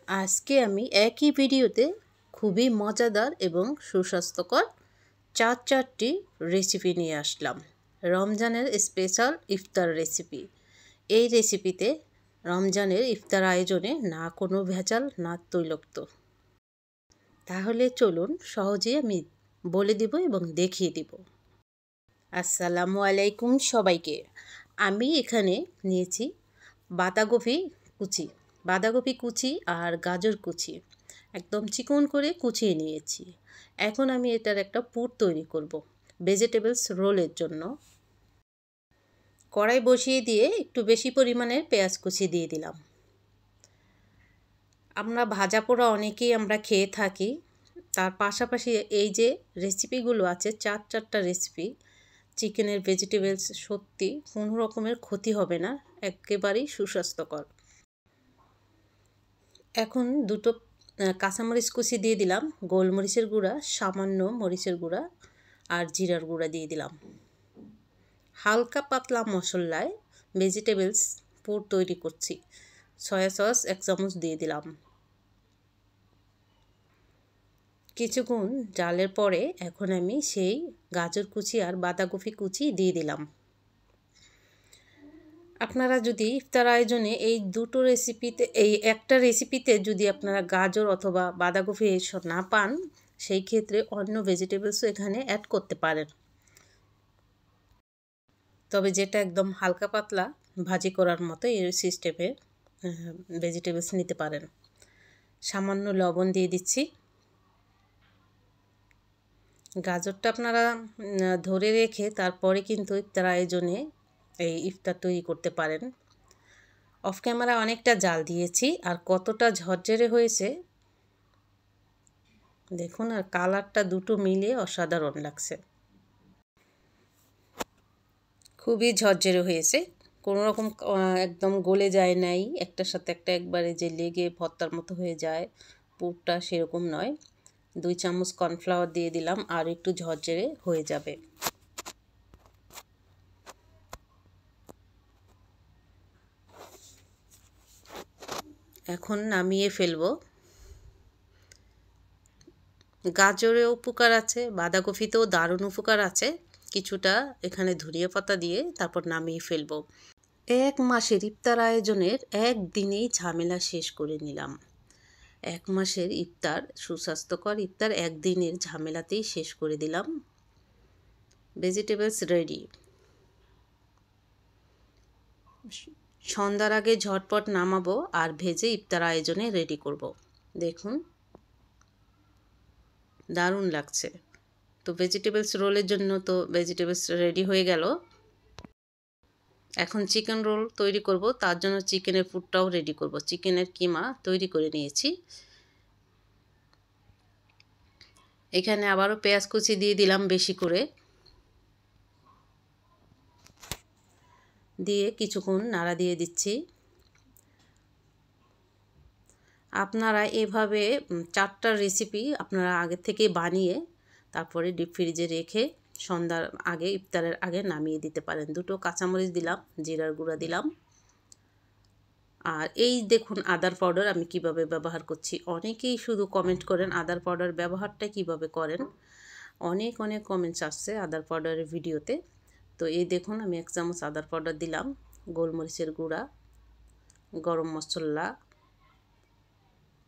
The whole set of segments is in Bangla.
আজকে আমি একই ভিডিওতে খুবই মজাদার এবং সুস্বাস্থ্যকর চারটি রেসিপি নিয়ে আসলাম। রমজানের স্পেশাল ইফতার রেসিপি। এই রেসিপিতে রমজানের ইফতার আয়োজনে না কোনো ভেজাল, না তৈলাক্ত। তাহলে চলুন সহজেই আমি বলে দিব এবং দেখিয়ে দিব। আসসালামু আলাইকুম সবাইকে। আমি এখানে নিয়েছি বাঁধাকপি কুচি আর গাজর কুচি একদম চিকন করে কুচিয়ে নিয়েছি। এখন আমি এটার একটা পুর তৈরি করব ভেজিটেবলস রোলের জন্য। কড়াই বসিয়ে দিয়ে একটু বেশি পরিমাণের পেঁয়াজ কুচি দিয়ে দিলাম। আমরা ভাজা পোড়া অনেকেই আমরা খেয়ে থাকি, তার পাশাপাশি এই যে রেসিপিগুলো আছে চারটা রেসিপি চিকেনের ভেজিটেবলস, সত্যি কোনো রকমের ক্ষতি হবে না, একেবারেই সুস্বাস্থ্যকর। এখন দুটো কাঁচামরিচ কুচি দিয়ে দিলাম, গোলমরিচের গুঁড়া, সামান্য মরিচের গুঁড়া আর জিরার গুঁড়া দিয়ে দিলাম। হালকা পাতলা মশলায় ভেজিটেবলস পুর তৈরি করছি। সয়া সস 1 চামচ দিয়ে দিলাম। কিছুক্ষণ জালের পরে এখন আমি সেই গাজর কুচি আর বাঁধাকপি কুচি দিয়ে দিলাম। আপনারা যদি ইফতার আয়োজনে এই দুটো রেসিপিতে, এই একটা রেসিপিতে যদি আপনারা গাজর অথবা বাঁধাকপি এসব না পান, সেই ক্ষেত্রে অন্য ভেজিটেবলসও এখানে অ্যাড করতে পারেন। তবে যেটা একদম হালকা পাতলা ভাজি করার মতো এই সিস্টেমে ভেজিটেবলস নিতে পারেন। সামান্য লবণ দিয়ে দিচ্ছি। গাজরটা আপনারা ধরে রেখে তারপরে কিন্তু ইফতার আয়োজনে এই ইফতার তৈরি করতে পারেন। অফ ক্যামেরা অনেকটা জাল দিয়েছি, আর কতটা ঝরঝরে হয়েছে দেখুন, আর কালারটা দুটো মিলে অসাধারণ লাগছে। খুবই ঝরঝরে হয়েছে, কোনো রকম একদম গলে যায় নাই, একটার সাথে একটা একবারে যে লেগে ভর্তার মতো হয়ে যায় পুরটা, সেরকম নয়। 2 চামচ কর্নফ্লাওয়ার দিয়ে দিলাম, আর একটু ঝরঝরে হয়ে যাবে। এখন নামিয়ে ফেলবো। গাজরে উপকার আছে, বাঁধাকপিতেও দারুণ উপকার আছে। কিছুটা এখানে ধনিয়া পাতা দিয়ে তারপর নামিয়ে ফেলবো। 1 মাসের ইফতার আয়োজনের একদিনেই ঝামেলা শেষ করে নিলাম। 1 মাসের ইফতার, সুস্বাস্থ্যকর ইফতার একদিনের ঝামেলাতেই শেষ করে দিলাম। Vegetables ready. সন্ধ্যার আগে ঝটপট নামাবো আর ভেজে ইফতার আয়োজনে রেডি করব। দেখুন দারুণ লাগছে। তো ভেজিটেবলস রোলের জন্য তো ভেজিটেবলস রেডি হয়ে গেল। এখন চিকেন রোল তৈরি করব, তার জন্য চিকেনের পুরটাও রেডি করব। চিকেনের কিমা তৈরি করে নিয়েছি। এখানে আবারও পেঁয়াজ কুচি দিয়ে দিলাম বেশি করে, দিয়ে কিছুক্ষণ নাড়া দিয়ে দিচ্ছি। আপনারা এভাবে 4টা রেসিপি আপনারা আগে থেকে বানিয়ে তারপরে ডিপ ফ্রিজে রেখে সন্ধ্যার আগে, ইফতারের আগে নামিয়ে দিতে পারেন। 2টো কাঁচামরিচ দিলাম, জিরার গুঁড়া দিলাম। আর এই দেখুন আদার পাউডার আমি কিভাবে ব্যবহার করছি। অনেকেই শুধু কমেন্ট করেন আদার পাউডার ব্যবহারটা কিভাবে করেন, অনেক কমেন্টস আসছে আদার পাউডারের ভিডিওতে। তো এই দেখুন আমি 1 চামচ আদার পাউডার দিলাম, গোলমরিচের গুঁড়া, গরম মশলা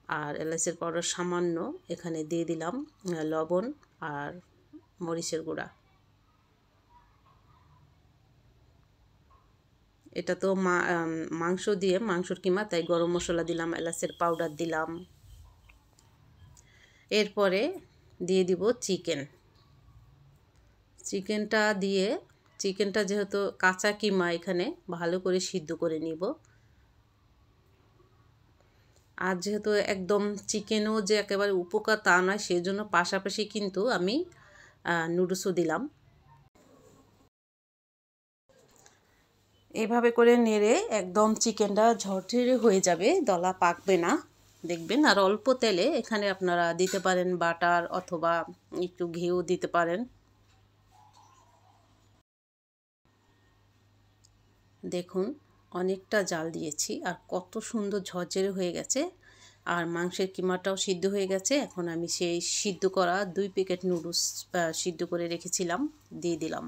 আর এলাচের পাউডার সামান্য এখানে দিয়ে দিলাম, লবণ আর মরিচের গুঁড়া। এটা তো মাংস দিয়ে, মাংসর কিমা, তাই গরম মশলা দিলাম, এলাচের পাউডার দিলাম। এরপরে দিয়ে দিব চিকেনটা দিয়ে, চিকেনটা যেহেতু কাঁচা কিমা এখানে ভালো করে সিদ্ধ করে নিব। আর যেহেতু একদম চিকেনও যে একেবারে উপকার তা নয়, সেজন্য পাশাপাশি কিন্তু আমি নুডলসও দিলাম। এভাবে করে নেড়ে একদম চিকেনটা ঝরঝরে হয়ে যাবে, দলা পাকবে না দেখবেন। আর অল্প তেলে এখানে আপনারা দিতে পারেন বাটার অথবা একটু ঘিও দিতে পারেন। দেখুন অনেকটা জাল দিয়েছি আর কত সুন্দর ঝরঝরে হয়ে গেছে। আর মাংসের কিমাটাও সিদ্ধ হয়ে গেছে। এখন আমি সেই সিদ্ধ করা 2 প্যাকেট নুডলস সিদ্ধ করে রেখেছিলাম দিয়ে দিলাম।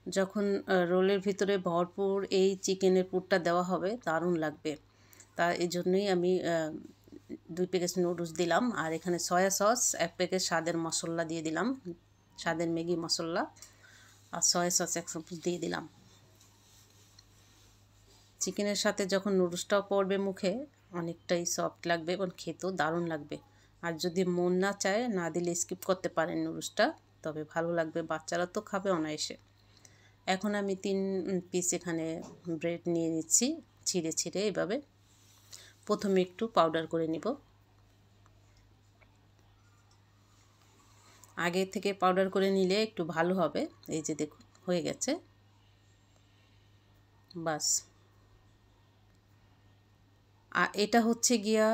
যখন রোলের ভিতরে ভরপুর এই চিকেনের পুরটা দেওয়া হবে দারুণ লাগবে। এই জন্যই আমি 2 প্যাকেট নুডলস দিলাম। আর এখানে সয়া সস 1 প্যাকেট স্বাদের মশলা দিয়ে দিলাম, স্বাদের ম্যাগি মশলা, আর সয়া সস 1 চামচ দিয়ে দিলাম। চিকেনের সাথে যখন নুডলসটাও পড়বে মুখে অনেকটাই সফট লাগবে এবং খেতেও দারুণ লাগবে। আর যদি মন না চায় না দিলে স্কিপ করতে পারেন নুডলসটা, তবে ভালো লাগবে, বাচ্চারা তো খাবে অনায়াসে। এখন আমি 3 পিস এখানে ব্রেড নিয়ে নিচ্ছি ছিঁড়ে ছিঁড়ে এভাবে। প্রথমে একটু পাউডার করে নিব, আগে থেকে পাউডার করে নিলে একটু ভালো হবে। এই যে দেখুন হয়ে গেছে, বাস। আর এটা হচ্ছে গিয়া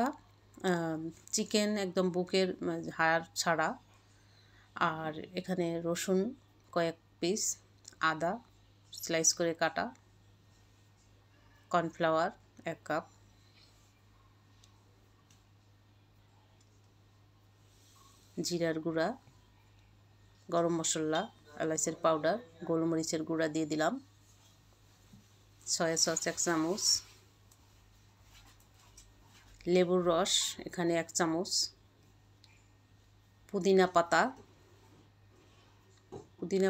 চিকেন একদম বুকের হাড় ছাড়া। আর এখানে রসুন কয়েক পিস, আদা স্লাইস করে কাটা, কর্নফ্লাওয়ার 1 কাপ, জিরার গুঁড়া, গরম মশলা, এলাচের পাউডার, গোলমরিচের গুঁড়া দিয়ে দিলাম, সয়া সস 1 চামচ, লেবুর রস এখানে 1 চামচ, পুদিনা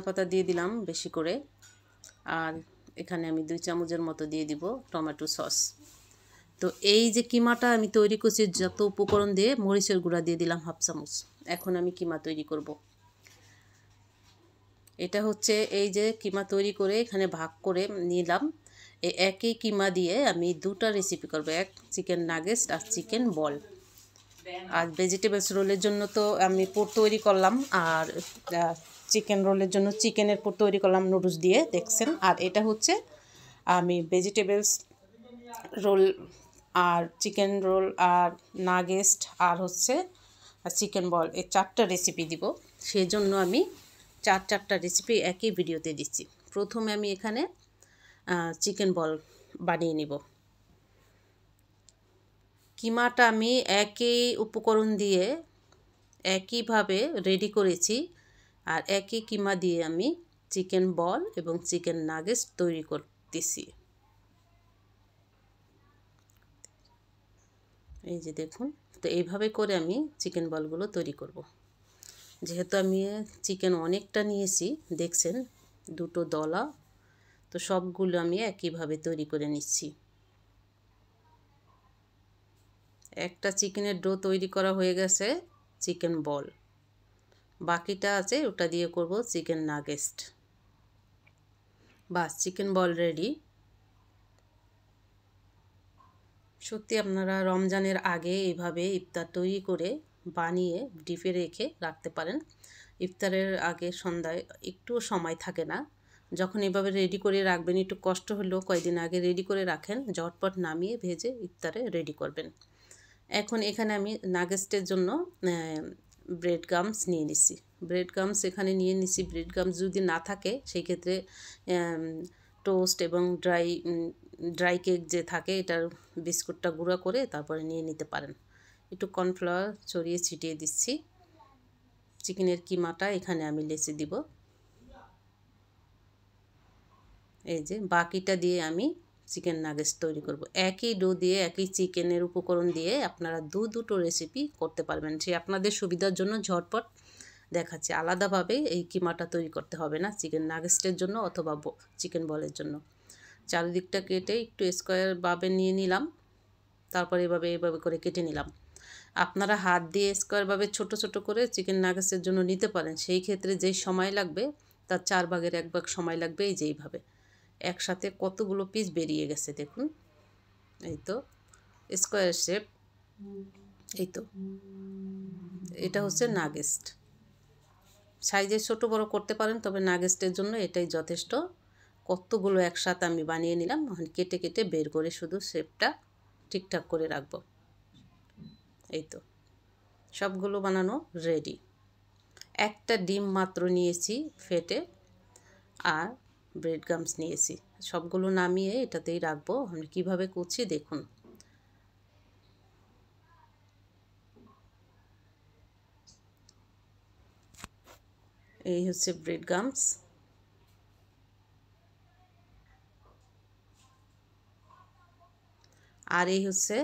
পাতা দিয়ে দিলাম বেশি করে। আর এখানে আমি 2 চামচের মতো দিয়ে দিব টমেটো সস। তো এই যে কিমাটা আমি তৈরি করছি যত উপকরণ দিয়ে, মরিচের গুঁড়া দিয়ে দিলাম 1/2 চামচ। এখন আমি কিমা তৈরি করব। এটা হচ্ছে এই যে কিমা তৈরি করে এখানে ভাগ করে নিলাম। এই একই কিমা দিয়ে আমি 2টা রেসিপি করব, এক চিকেন নাগেটস আর চিকেন বল। আর ভেজিটেবলস রোলের জন্য তো আমি পুর তৈরি করলাম, আর চিকেন রোলের জন্য চিকেনের পুর তৈরি করলাম নুডলস দিয়ে, দেখছেন। আর এটা হচ্ছে আমি ভেজিটেবলস রোল আর চিকেন রোল আর নাগেটস আর হচ্ছে চিকেন বল, এই 4টা রেসিপি দিব। সেই জন্য আমি 4টা রেসিপি একই ভিডিওতে দিচ্ছি। প্রথমে আমি এখানে চিকেন বল বানিয়ে নিব। কিমাটা আমি একই উপকরণ দিয়ে একইভাবে রেডি করেছি, আর একই কিমা দিয়ে আমি চিকেন বল এবং চিকেন নাগেটস তৈরি করতেছি। এই যে দেখুন, তো এইভাবে করে আমি চিকেন বলগুলো তৈরি করব। যেহেতু আমি চিকেন অনেকটা নিয়েছি, দেখছেন 2টো দলা, তো সবগুলো আমি একইভাবে তৈরি করে নিচ্ছি। একটা চিকেনের ডো তৈরি করা হয়ে গেছে চিকেন বল, বাকিটা আছে ওটা দিয়ে করব চিকেন নাগেটস। বাস, চিকেন বল রেডি। সত্যি আপনারা রমজানের আগে এইভাবে ইফতার তৈরি করে বানিয়ে ডিপে রেখে রাখতে পারেন। ইফতারের আগে সন্ধ্যায় একটুও সময় থাকে না, যখন এভাবে রেডি করে রাখবেন, একটু কষ্ট হলেও কয়েকদিন আগে রেডি করে রাখেন, ঝটপট নামিয়ে ভেজে ইফতারে রেডি করবেন। এখন এখানে আমি নাগেটসের জন্য ব্রেড গামস নিয়ে নিছি। ব্রেড গামস এখানে নিয়ে নিছি। ব্রেড গামস যদি না থাকে সেই ক্ষেত্রে টোস্ট এবং ড্রাই কেক যে থাকে এটার বিস্কুটটা গুঁড়া করে তারপরে নিয়ে নিতে পারেন। একটু কর্নফ্লাওয়ার ছড়িয়ে ছিটিয়ে দিচ্ছি। চিকেনের কিমাটা এখানে আমি লেচে দিব। এই যে বাকিটা দিয়ে আমি চিকেন নাগেটস তৈরি করব। একই ডো দিয়ে একই চিকেনের উপকরণ দিয়ে আপনারা দুটো রেসিপি করতে পারবেন। সে আপনাদের সুবিধার জন্য ঝটপট দেখাচ্ছি। আলাদাভাবে এই কিমাটা তৈরি করতে হবে না চিকেন নাগেটসের জন্য অথবা চিকেন বলের জন্য। চারিদিকটা কেটে একটু স্কোয়ারভাবে নিয়ে নিলাম, তারপর এভাবে করে কেটে নিলাম। আপনারা হাত দিয়ে স্কোয়ারভাবে ছোট ছোট করে চিকেন নাগেটসের জন্য নিতে পারেন। সেই ক্ষেত্রে যেই সময় লাগবে তার 4 ভাগের 1 ভাগ সময় লাগবে। এই যে এইভাবে একসাথে কতগুলো পিস বেরিয়ে গেছে দেখুন। এই তো স্কোয়ার শেপ। এই তো এটা হচ্ছে নাগেটস। সাইজে ছোট বড় করতে পারেন, তবে নাগেটসের জন্য এটাই যথেষ্ট। কতগুলো একসাথে আমি বানিয়ে নিলাম। কেটে কেটে বের করে শুধু শেপটা ঠিকঠাক করে রাখব। এই তো সবগুলো বানানো রেডি। একটা ডিম মাত্র নিয়েছি ফেটে, আর ব্রেড গামস নিয়েছি। সবগুলো নামিয়ে এটাতেই রাখবো। আমি কীভাবে করছি দেখুন। এই হচ্ছে ব্রেড গামস, আর এই হচ্ছে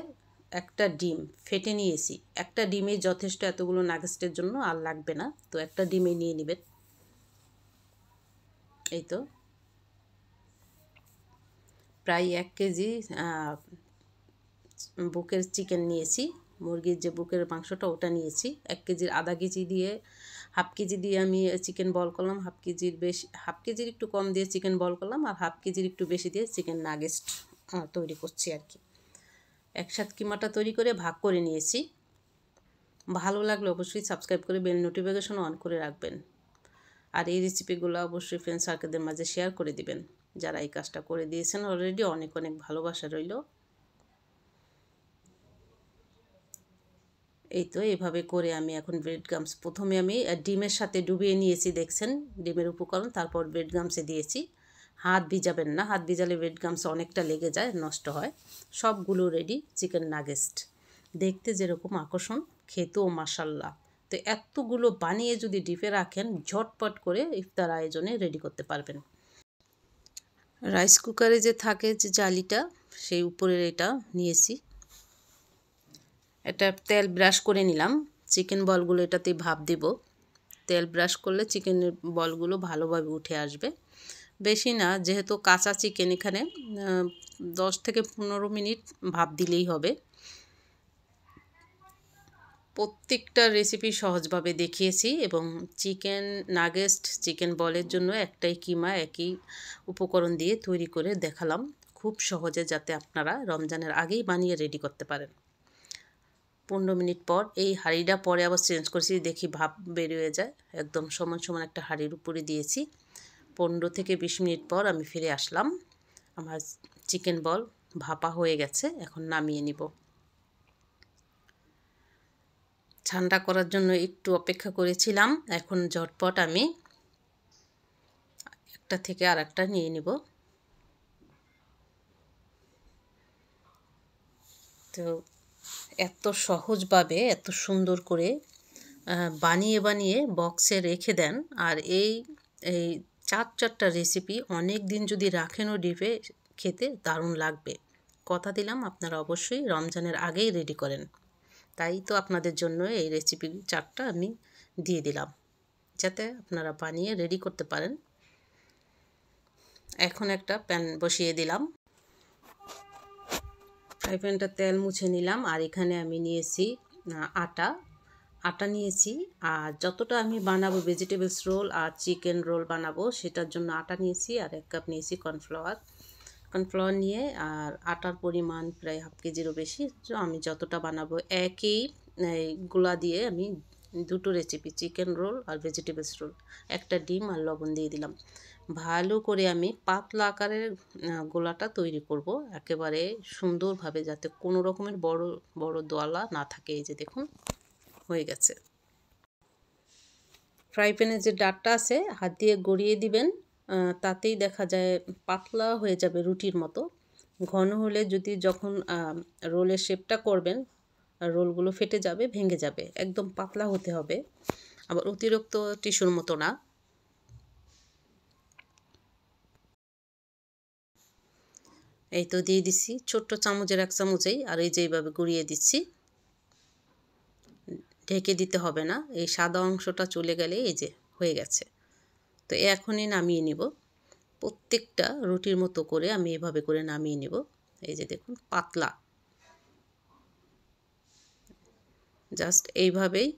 একটা ডিম ফেটে নিয়েছি। একটা ডিমে যথেষ্ট এতগুলো নাগেটসের জন্য, আর লাগবে না, তো একটা ডিমে নিয়ে নেবেন। এই তো প্রায় 1 কেজি বুকের চিকেন নিয়েছি, মুরগির যে বুকের মাংসটা ওটা নিয়েছি। 1 কেজির আধা কেজি দিয়ে, হাফ কেজি দিয়ে আমি চিকেন বল করলাম, হাফ কেজির বেশি, হাফ কেজির একটু কম দিয়ে চিকেন বল করলাম, আর হাফ কেজির একটু বেশি দিয়ে চিকেন নাগেটস তৈরি করছি আর কি। একসাথে কিমাটা তৈরি করে ভাগ করে নিয়েছি। ভালো লাগলে অবশ্যই সাবস্ক্রাইব করে বেল নোটিফিকেশন অন করে রাখবেন, আর এই রেসিপিগুলো অবশ্যই ফ্রেন্ড সার্কেলদের মাঝে শেয়ার করে দিবেন। যারা এই কাজটা করে দিয়েছেন অলরেডি, অনেক অনেক ভালোবাসা রইল। এই তো এইভাবে করে আমি এখন ব্রেড গামস প্রথমে আমি ডিমের সাথে ডুবিয়ে নিয়েছি, দেখছেন ডিমের উপকরণ, তারপর ব্রেড গামসে দিয়েছি। হাত ভিজাবেন না, হাত ভিজালে ব্রেড গামস অনেকটা লেগে যায়, নষ্ট হয়। সবগুলো রেডি চিকেন নাগেটস, দেখতে যেরকম আকর্ষণ, খেতেও মাশাল্লাহ। তো এতগুলো বানিয়ে যদি ডিপে রাখেন, ঝটপট করে ইফতার আয়োজনে রেডি করতে পারবেন। রাইস কুকারে যে থাকে যে জালিটা, সেই উপরের এটা নিয়েছি। এটা তেল ব্রাশ করে নিলাম, চিকেন বলগুলো এটাতে ভাপ দিব। তেল ব্রাশ করলে চিকেনের বলগুলো ভালোভাবে উঠে আসবে। বেশি না, যেহেতু কাঁচা চিকেন, এখানে 10 থেকে 15 মিনিট ভাপ দিলেই হবে। প্রত্যেকটা রেসিপি সহজভাবে দেখিয়েছি, এবং চিকেন নাগেটস, চিকেন বলের জন্য একটাই কিমা, একই উপকরণ দিয়ে তৈরি করে দেখালাম খুব সহজে, যাতে আপনারা রমজানের আগেই বানিয়ে রেডি করতে পারেন। 15 মিনিট পর এই হাঁড়িটা পরে আবার চেঞ্জ করছি, দেখি ভাপ বেরিয়ে যায়। একদম সমান সমান একটা হাঁড়ির উপরে দিয়েছি। 15 থেকে 20 মিনিট পর আমি ফিরে আসলাম। আমার চিকেন বল ভাপা হয়ে গেছে, এখন নামিয়ে নিব। ঠান্ডা করার জন্য একটু অপেক্ষা করেছিলাম, এখন ঝটপট আমি একটা থেকে আর একটা নিয়ে নিব। তো এত সহজভাবে এত সুন্দর করে বানিয়ে বানিয়ে বক্সে রেখে দেন, আর এই এই 4টা রেসিপি অনেক দিন যদি রাখেনও ডিপে, খেতে দারুণ লাগবে। কথা দিলাম আপনারা অবশ্যই রমজানের আগেই রেডি করেন। তাই তো আপনাদের জন্য এই রেসিপি 4টা আমি দিয়ে দিলাম, যাতে আপনারা বানিয়ে রেডি করতে পারেন। এখন একটা প্যান বসিয়ে দিলাম, ফ্রাই প্যানটা তেল মুছে নিলাম, আর এখানে আমি নিয়েছি আটা নিয়েছি। আর যতটা আমি বানাবো ভেজিটেবলস রোল আর চিকেন রোল বানাবো, সেটার জন্য আটা নিয়েছি, আর 1 কাপ নিয়েছি কর্নফ্লাওয়ার নিয়ে, আর আটার পরিমাণ প্রায় হাফ কেজিরও বেশি। আমি যতটা বানাবো একই গুলা দিয়ে আমি 2টো রেসিপি, চিকেন রোল আর ভেজিটেবলস রোল, একটা ডিম আর লবণ দিয়ে দিলাম। ভালো করে আমি পাতলা আকারের গোলাটা তৈরি করব, একেবারে সুন্দরভাবে, যাতে কোনো রকমের বড় বড় দোয়ালা না থাকে। এই যে দেখুন হয়ে গেছে। ফ্রাই প্যানের যে ডাটটা আছে হাত দিয়ে গড়িয়ে দিবেন, তাতেই দেখা যায় পাতলা হয়ে যাবে রুটির মতো। ঘন হলে যখন রোলের শেপটা করবেন, রোলগুলো ফেটে যাবে, ভেঙে যাবে। একদম পাতলা হতে হবে, আবার অতিরিক্ত টিস্যুর মতো না। এই তো দিয়ে দিচ্ছি ছোট্ট চামচের 1 চামচেই, আর এই যে এইভাবে গড়িয়ে দিচ্ছি। ঢেকে দিতে হবে না, এই সাদা অংশটা চলে গেলে এই যে হয়ে গেছে। তো এখনই নামিয়ে নিব। প্রত্যেকটা রুটির মতো করে আমি এভাবে করে নামিয়ে নিব। এই যে দেখুন পাতলা, জাস্ট এইভাবেই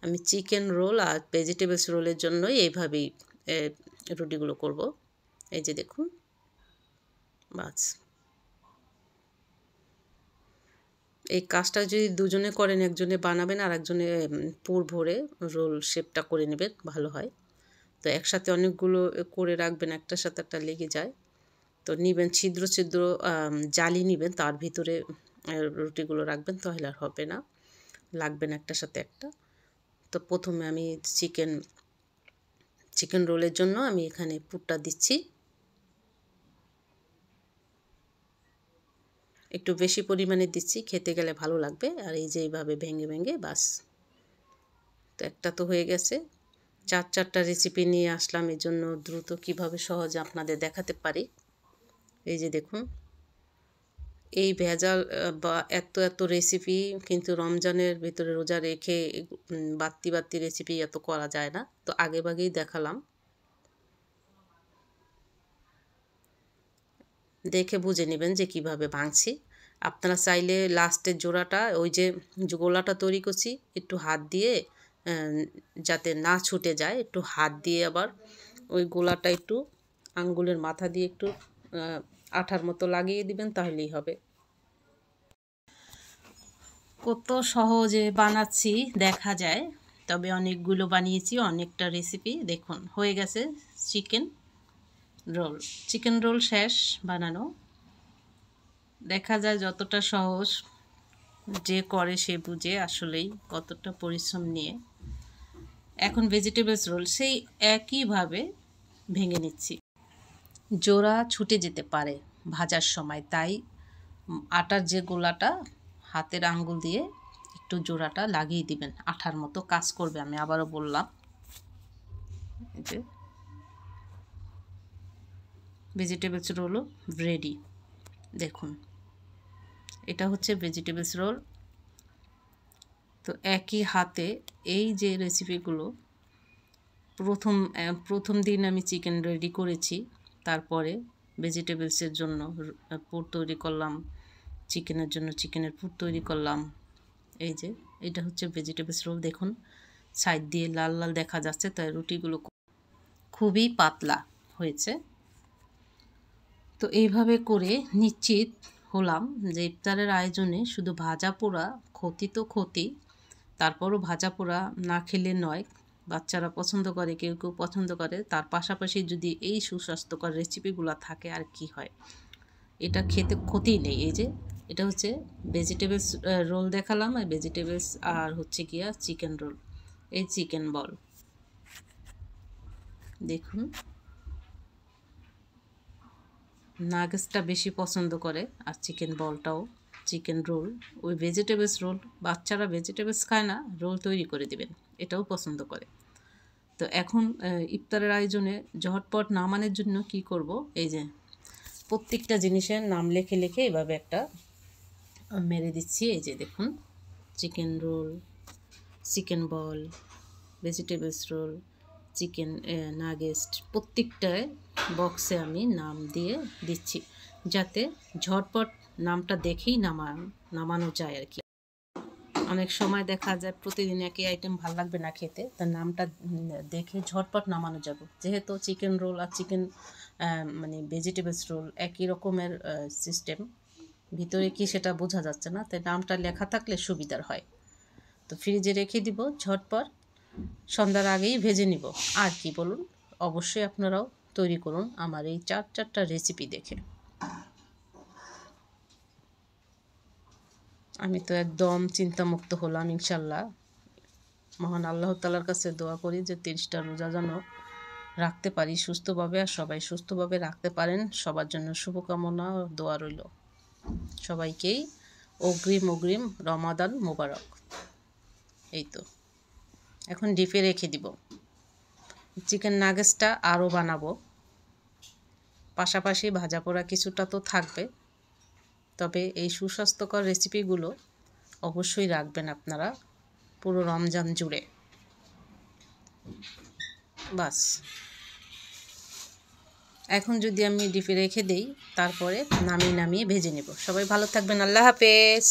আমি চিকেন রোল আর ভেজিটেবলস রোলের জন্য এইভাবেই রুটিগুলো করব। এই যে দেখুন, বাস। এই কাজটা যদি দুজনে করেন, একজনে বানাবেন আর একজনে পুর ভরে রোল শেপটা করে নেবেন, ভালো হয়। তো একসাথে অনেকগুলো করে রাখবেন, একটার সাথে একটা লেগে যায়। তো নিবেন ছিদ্র ছিদ্র জালি নিবেন, তার ভিতরে রুটিগুলো রাখবেন, তাহলে আর হবে না, লাগবে না একটার সাথে একটা। তো প্রথমে আমি চিকেন রোলের জন্য আমি এখানে পুরটা দিচ্ছি, একটু বেশি পরিমাণে দিচ্ছি, খেতে গেলে ভালো লাগবে। আর এই যে এইভাবে ভেঙে ভেঙে, বাস। তো একটা তো হয়ে গেছে, চারটা রেসিপি নিয়ে আসলাম, এই জন্য দ্রুত কিভাবে সহজে আপনাদের দেখাতে পারি। এই যে দেখুন, এই ভেজাল বা এত রেসিপি কিন্তু রমজানের ভিতরে রোজা রেখে বাড়তি রেসিপি এত করা যায় না, তো আগেভাগেই দেখালাম। দেখে বুঝে নেবেন যে কিভাবে ভাঙছি। আপনারা চাইলে লাস্টের জোড়াটা, ওই যে গোলাটা তৈরি করছি, একটু হাত দিয়ে যাতে না ছুটে যায়, একটু হাত দিয়ে আবার ওই গোলাটা একটু আঙ্গুলের মাথা দিয়ে একটু আঠার মতো লাগিয়ে দিবেন, তাহলেই হবে। কত সহজে বানাচ্ছি দেখা যায়, তবে অনেকগুলো বানিয়েছি, অনেকটা রেসিপি। দেখুন হয়ে গেছে চিকেন রোল শেষ বানানো। দেখা যায় যতটা সহজ, যে করে সে বুঝে আসলেই কতটা পরিশ্রম নিয়ে। এখন ভেজিটেবলস রোল সেই একইভাবে ভেঙে নিচ্ছি। জোড়া ছুটে যেতে পারে ভাজার সময়, তাই আটার যে গোলাটা হাতের আঙ্গুল দিয়ে একটু জোড়াটা লাগিয়ে দিবেন, আঠার মতো কাজ করবে। আমি আবারও বললাম, এই যে ভেজিটেবলস রোলও রেডি। দেখুন, এটা হচ্ছে ভেজিটেবলস রোল। তো একই হাতে এই যে রেসিপিগুলো, প্রথম দিন আমি চিকেন রেডি করেছি, তারপরে ভেজিটেবলসের জন্য পুর তৈরি করলাম, চিকেনের জন্য চিকেনের পুর তৈরি করলাম। এই যে এটা হচ্ছে ভেজিটেবলস রোল। দেখুন সাইড দিয়ে লাল লাল দেখা যাচ্ছে, তাই রুটিগুলো খুবই পাতলা হয়েছে। তো এইভাবে করে নিশ্চিত হলাম যে ইফতারের আয়োজনে শুধু ভাজা পোড়া ক্ষতি তো ক্ষতি, তারপরও ভাজা পোড়া না খেলে নয়। বাচ্চারা পছন্দ করে, কেউ কেউ পছন্দ করে, তার পাশাপাশি যদি এই সুস্বাস্থ্যকর রেসিপিগুলো থাকে আর কি হয়, এটা খেতে ক্ষতি নেই। এই যে এটা হচ্ছে ভেজিটেবলস রোল দেখালাম, আর ভেজিটেবলস আর হচ্ছে গিয়া চিকেন রোল, এই চিকেন বল। দেখুন নাগেটসটা বেশি পছন্দ করে, আর চিকেন বলটাও। চিকেন রোল, ওই ভেজিটেবলস রোল, বাচ্চারা ভেজিটেবলস খায় না, রোল তৈরি করে দিবেন, এটাও পছন্দ করে। তো এখন ইফতারের আয়োজনে ঝটপট নামানোর জন্য কি করব, এই যে প্রত্যেকটা জিনিসের নাম লিখে লিখে এভাবে একটা মেরে দিচ্ছি। এই যে দেখুন, chicken roll, chicken ball, vegetables roll, chicken nuggets, প্রত্যেকটায় বক্সে আমি নাম দিয়ে দিচ্ছি, যাতে ঝটপট নামটা দেখেই নামানো যায় আর কি। অনেক সময় দেখা যায় প্রতিদিন একই আইটেম ভালো লাগবে না খেতে, তার নামটা দেখে ঝটপট নামানো যাবে। যেহেতু চিকেন রোল আর চিকেন মানে ভেজিটেবলস রোল একই রকমের সিস্টেম, ভিতরে কি সেটা বোঝা যাচ্ছে না, তাই নামটা লেখা থাকলে সুবিধার হয়। তো ফ্রিজে রেখে দিব, ঝটপট সন্ধ্যার আগেই ভেজে নিব। আর কি বলুন, অবশ্যই আপনারাও তৈরি করুন আমার এই চারটা রেসিপি দেখে। আমি তো একদম চিন্তামুক্ত হলাম ইনশাল্লাহ। মহান আল্লাহ তাআলার কাছে দোয়া করি যে 30টা রোজা যেন রাখতে পারি সুস্থভাবে, আর সবাই সুস্থভাবে রাখতে পারেন। সবার জন্য শুভকামনা ও দোয়া রইল। সবাইকেই অগ্রিম রমাদান মোবারক। এই তো এখন ডিপে রেখে দিব। চিকেন নাগেটসটা আরও বানাবো, পাশাপাশি ভাজা পোড়া কিছুটা তো থাকবে, তবে এই সুস্বাস্থ্যকর রেসিপিগুলো অবশ্যই রাখবেন আপনারা পুরো রমজান জুড়ে। বাস এখন যদি আমি ডিপে রেখে দেই, তারপরে নামিয়ে ভেজে নেব। সবাই ভালো থাকবেন, আল্লাহ হাফেজ।